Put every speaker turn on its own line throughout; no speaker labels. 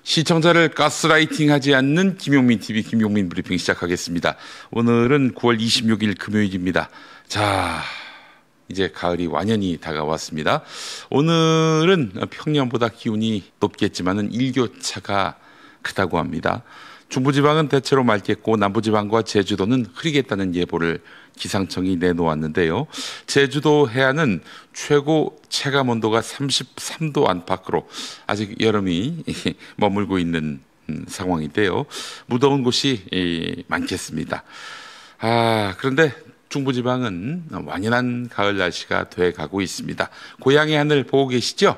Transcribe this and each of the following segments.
시청자를 가스라이팅하지 않는 김용민 TV 김용민 브리핑 시작하겠습니다. 오늘은 9월 26일 금요일입니다. 자, 이제 가을이 완연히 다가왔습니다. 오늘은 평년보다 기온이 높겠지만은 일교차가 크다고 합니다. 중부지방은 대체로 맑겠고 남부지방과 제주도는 흐리겠다는 예보를 기상청이 내놓았는데요. 제주도 해안은 최고 체감 온도가 33도 안팎으로 아직 여름이 머물고 있는 상황인데요. 무더운 곳이 많겠습니다. 그런데 중부지방은 완연한 가을 날씨가 돼가고 있습니다. 고향의 하늘 보고 계시죠?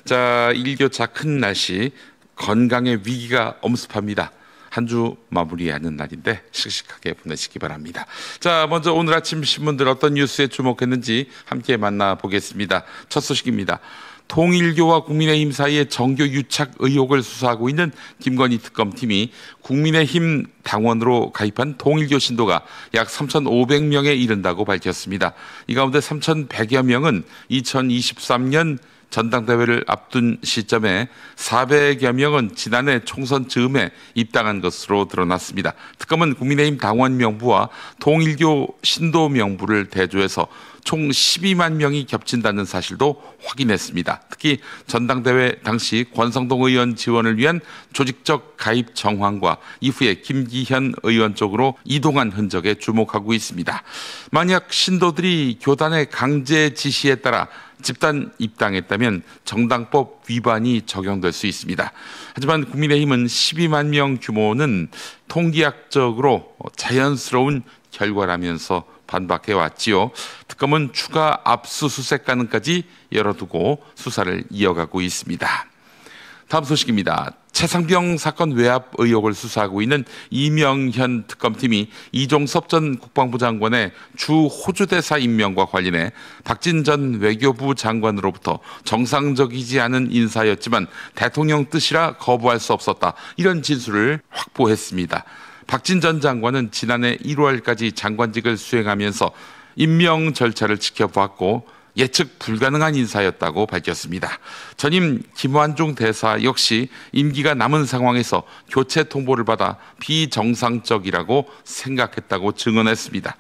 자, 일교차 큰 날씨, 건강의 위기가 엄습합니다. 한 주 마무리하는 날인데 씩씩하게 보내시기 바랍니다. 자, 먼저 오늘 아침 신문들 어떤 뉴스에 주목했는지 함께 만나보겠습니다. 첫 소식입니다. 통일교와 국민의힘 사이의 정교 유착 의혹을 수사하고 있는 김건희 특검팀이 국민의힘 당원으로 가입한 통일교 신도가 약 3,500명에 이른다고 밝혔습니다. 이 가운데 3,100여 명은 2023년 전당대회를 앞둔 시점에 400여 명은 지난해 총선 즈음에 입당한 것으로 드러났습니다. 특검은 국민의힘 당원 명부와 통일교 신도 명부를 대조해서 총 12만 명이 겹친다는 사실도 확인했습니다. 특히 전당대회 당시 권성동 의원 지원을 위한 조직적 가입 정황과 이후에 김기현 의원 쪽으로 이동한 흔적에 주목하고 있습니다. 만약 신도들이 교단의 강제 지시에 따라 집단 입당했다면 정당법 위반이 적용될 수 있습니다. 하지만 국민의힘은 12만 명 규모는 통계학적으로 자연스러운 결과라면서 반박해왔지요. 특검은 추가 압수수색 가능까지 열어두고 수사를 이어가고 있습니다. 다음 소식입니다. 최상병 사건 외압 의혹을 수사하고 있는 이명현 특검팀이 이종섭 전 국방부 장관의 주 호주대사 임명과 관련해 박진 전 외교부 장관으로부터 정상적이지 않은 인사였지만 대통령 뜻이라 거부할 수 없었다. 이런 진술을 확보했습니다. 박진 전 장관은 지난해 1월까지 장관직을 수행하면서 임명 절차를 지켜보았고 예측 불가능한 인사였다고 밝혔습니다. 전임 김완중 대사 역시 임기가 남은 상황에서 교체 통보를 받아 비정상적이라고 생각했다고 증언했습니다.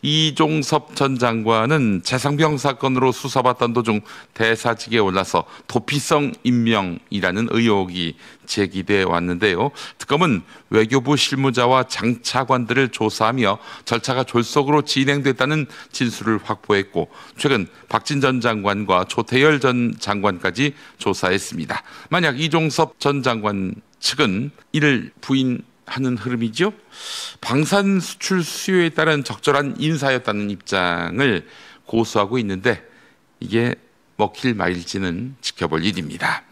이종섭 전 장관은 최상병 사건으로 수사받던 도중 대사직에 올라서 도피성 임명이라는 의혹이 제기돼 왔는데요. 특검은 외교부 실무자와 장차관들을 조사하며 절차가 졸속으로 진행됐다는 진술을 확보했고 최근 박진 전 장관과 조태열 전 장관까지 조사했습니다. 만약 이종섭 전 장관 측은 이를 부인하는 흐름이죠. 방산 수출 수요에 따른 적절한 인사였다는 입장을 고수하고 있는데 이게 먹힐 말일지는 지켜볼 일입니다.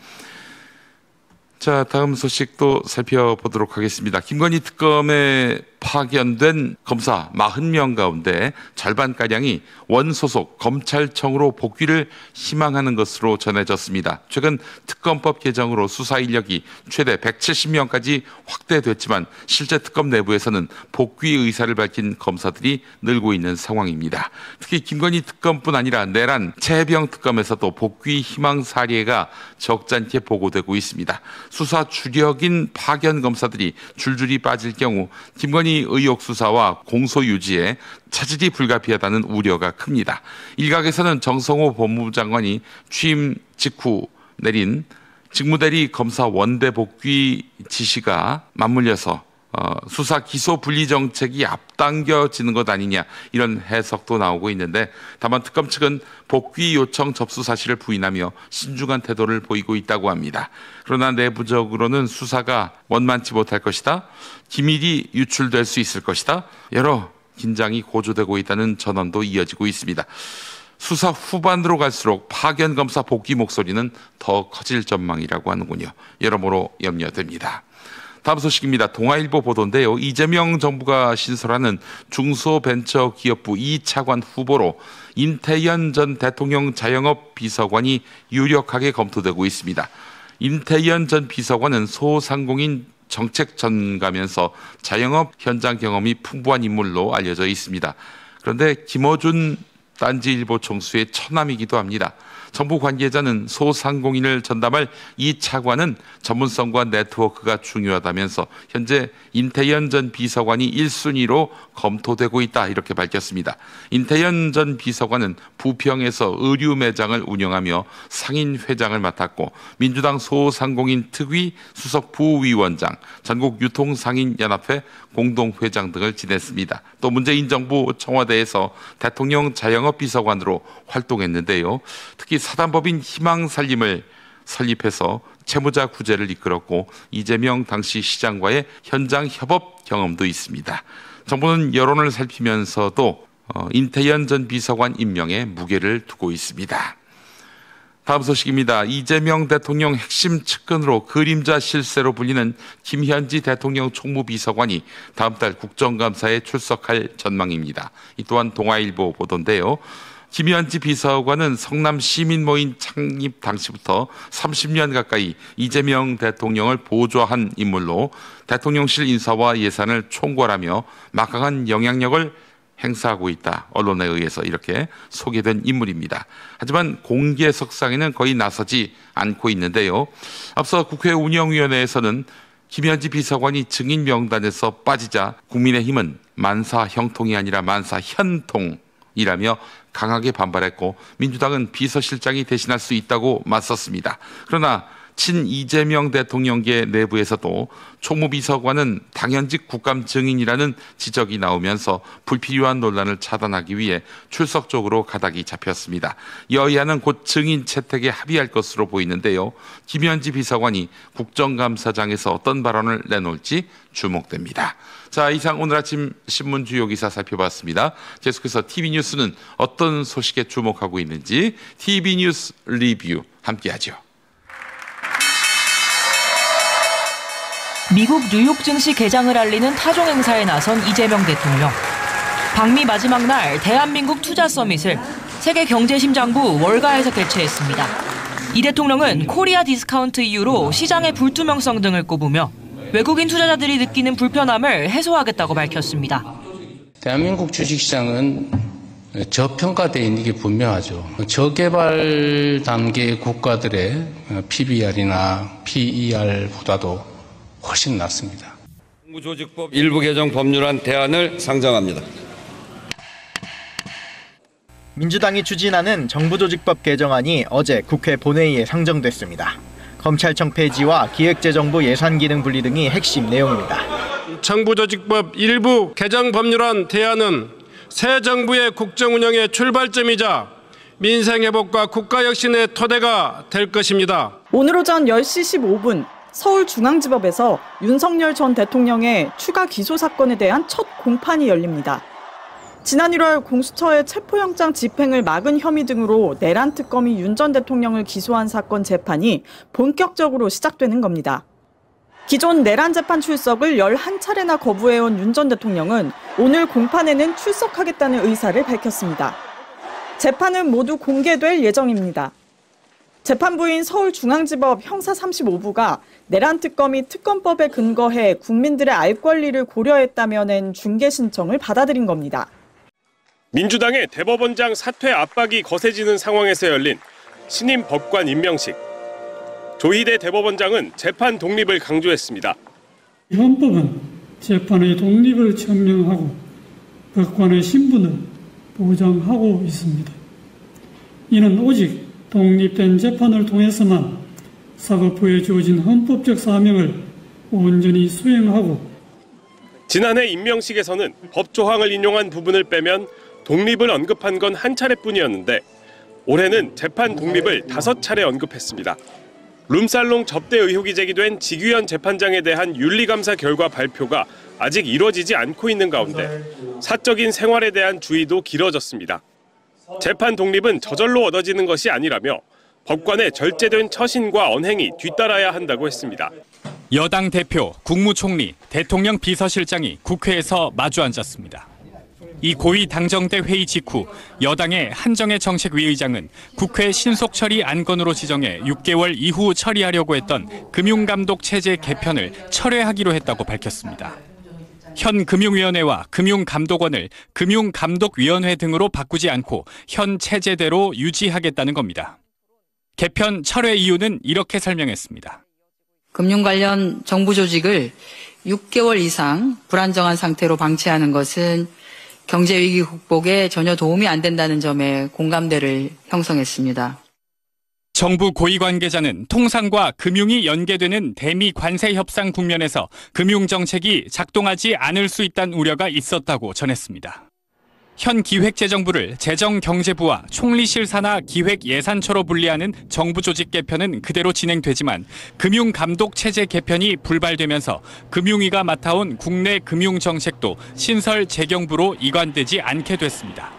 자, 다음 소식도 살펴보도록 하겠습니다. 김건희 특검에 파견된 검사 40명 가운데 절반가량이 원소속 검찰청으로 복귀를 희망하는 것으로 전해졌습니다. 최근 특검법 개정으로 수사 인력이 최대 170명까지 확대됐지만 실제 특검 내부에서는 복귀 의사를 밝힌 검사들이 늘고 있는 상황입니다. 특히 김건희 특검뿐 아니라 내란, 최혜병 특검에서도 복귀 희망 사례가 적잖게 보고되고 있습니다. 수사 주력인 파견 검사들이 줄줄이 빠질 경우 김건희 의혹 수사와 공소 유지에 차질이 불가피하다는 우려가 큽니다. 일각에서는 정성호 법무부 장관이 취임 직후 내린 직무대리 검사 원대 복귀 지시가 맞물려서 수사 기소 분리 정책이 앞당겨지는 것 아니냐 이런 해석도 나오고 있는데 다만 특검 측은 복귀 요청 접수 사실을 부인하며 신중한 태도를 보이고 있다고 합니다. 그러나 내부적으로는 수사가 원만치 못할 것이다. 기밀이 유출될 수 있을 것이다. 여러 긴장이 고조되고 있다는 전언도 이어지고 있습니다. 수사 후반으로 갈수록 파견 검사 복귀 목소리는 더 커질 전망이라고 하는군요. 여러모로 염려됩니다. 다음 소식입니다. 동아일보 보도인데요. 이재명 정부가 신설하는 중소벤처기업부 2차관 후보로 임태현 전 대통령 자영업 비서관이 유력하게 검토되고 있습니다. 임태현 전 비서관은 소상공인 정책 전가면서 자영업 현장 경험이 풍부한 인물로 알려져 있습니다. 그런데 김어준 딴지일보 총수의 처남이기도 합니다. 정부 관계자는 소상공인을 전담할 이 차관은 전문성과 네트워크가 중요하다면서 현재 인태현 전 비서관이 1순위로 검토되고 있다 이렇게 밝혔습니다. 인태현 전 비서관은 부평에서 의류 매장을 운영하며 상인 회장을 맡았고 민주당 소상공인 특위 수석 부위원장, 전국 유통상인연합회 공동회장 등을 지냈습니다. 또 문재인 정부 청와대에서 대통령 자영업 비서관으로 활동했는데요. 특히 사단법인 희망살림을 설립해서 채무자 구제를 이끌었고 이재명 당시 시장과의 현장 협업 경험도 있습니다. 정부는 여론을 살피면서도 인태현 전 비서관 임명에 무게를 두고 있습니다. 다음 소식입니다. 이재명 대통령 핵심 측근으로 그림자 실세로 불리는 김현지 대통령 총무비서관이 다음 달 국정감사에 출석할 전망입니다. 이 또한 동아일보 보도인데요. 김현지 비서관은 성남 시민모임 창립 당시부터 30년 가까이 이재명 대통령을 보좌한 인물로 대통령실 인사와 예산을 총괄하며 막강한 영향력을 행사하고 있다. 언론에 의해서 이렇게 소개된 인물입니다. 하지만 공개석상에는 거의 나서지 않고 있는데요. 앞서 국회 운영위원회에서는 김현지 비서관이 증인 명단에서 빠지자 국민의힘은 만사 형통이 아니라 만사 현통이라며 강하게 반발했고 민주당은 비서실장이 대신할 수 있다고 맞섰습니다. 그러나 친 이재명 대통령계 내부에서도 총무비서관은 당연직 국감 증인이라는 지적이 나오면서 불필요한 논란을 차단하기 위해 출석적으로 가닥이 잡혔습니다. 여야는 곧 증인 채택에 합의할 것으로 보이는데요. 김현지 비서관이 국정감사장에서 어떤 발언을 내놓을지 주목됩니다. 자, 이상 오늘 아침 신문 주요 기사 살펴봤습니다. 계속해서 TV뉴스는 어떤 소식에 주목하고 있는지 TV뉴스 리뷰 함께하죠.
미국 뉴욕 증시 개장을 알리는 타종 행사에 나선 이재명 대통령. 방미 마지막 날 대한민국 투자 서밋을 세계경제심장부 월가에서 개최했습니다. 이 대통령은 코리아 디스카운트 이유로 시장의 불투명성 등을 꼽으며 외국인 투자자들이 느끼는 불편함을 해소하겠다고 밝혔습니다.
대한민국 주식시장은 저평가되어 있는 게 분명하죠. 저개발 단계 국가들의 PBR이나 PER보다도 훨씬 낫습니다.
정부조직법 일부 개정 법률안 대안을 상정합니다.
민주당이 추진하는 정부조직법 개정안이 어제 국회 본회의에 상정됐습니다. 검찰청 폐지와 기획재정부 예산기능 분리 등이 핵심 내용입니다.
정부조직법 일부 개정 법률안 대안은 새 정부의 국정운영의 출발점이자 민생회복과 국가혁신의 토대가 될 것입니다.
오늘 오전 10시 15분 서울중앙지법에서 윤석열 전 대통령의 추가 기소 사건에 대한 첫 공판이 열립니다. 지난 1월 공수처의 체포영장 집행을 막은 혐의 등으로 내란 특검이 윤 전 대통령을 기소한 사건 재판이 본격적으로 시작되는 겁니다. 기존 내란 재판 출석을 11차례나 거부해온 윤 전 대통령은 오늘 공판에는 출석하겠다는 의사를 밝혔습니다. 재판은 모두 공개될 예정입니다. 재판부인 서울중앙지법 형사 35부가 내란 특검이 특검법에 근거해 국민들의 알 권리를 고려했다며 낸 중개 신청을 받아들인 겁니다.
민주당의 대법원장 사퇴 압박이 거세지는 상황에서 열린 신임 법관 임명식. 조희대 대법원장은 재판 독립을 강조했습니다.
헌법은 재판의 독립을 천명하고 법관의 신분을 보장하고 있습니다. 이는 오직 독립된 재판을 통해서만 사법부에 주어진 헌법적 사명을 온전히 수행하고
지난해 임명식에서는 법 조항을 인용한 부분을 빼면 독립을 언급한 건 한 차례뿐이었는데 올해는 재판 독립을 5차례 언급했습니다. 룸살롱 접대 의혹이 제기된 직위원 재판장에 대한 윤리감사 결과 발표가 아직 이루어지지 않고 있는 가운데 사적인 생활에 대한 주의도 길어졌습니다. 재판 독립은 저절로 얻어지는 것이 아니라며 법관의 절제된 처신과 언행이 뒤따라야 한다고 했습니다.
여당 대표, 국무총리, 대통령 비서실장이 국회에서 마주 앉았습니다. 이 고위 당정대 회의 직후 여당의 한정혜 정책위의장은 국회 신속처리 안건으로 지정해 6개월 이후 처리하려고 했던 금융감독 체제 개편을 철회하기로 했다고 밝혔습니다. 현 금융위원회와 금융감독원을 금융감독위원회 등으로 바꾸지 않고 현 체제대로 유지하겠다는 겁니다. 개편 철회 이유는 이렇게 설명했습니다.
금융 관련 정부 조직을 6개월 이상 불안정한 상태로 방치하는 것은 경제위기 극복에 전혀 도움이 안 된다는 점에 공감대를 형성했습니다.
정부 고위 관계자는 통상과 금융이 연계되는 대미 관세 협상 국면에서 금융정책이 작동하지 않을 수 있다는 우려가 있었다고 전했습니다. 현 기획재정부를 재정경제부와 총리실 산하 기획예산처로 분리하는 정부 조직 개편은 그대로 진행되지만 금융감독체제 개편이 불발되면서 금융위가 맡아온 국내 금융정책도 신설 재경부로 이관되지 않게 됐습니다.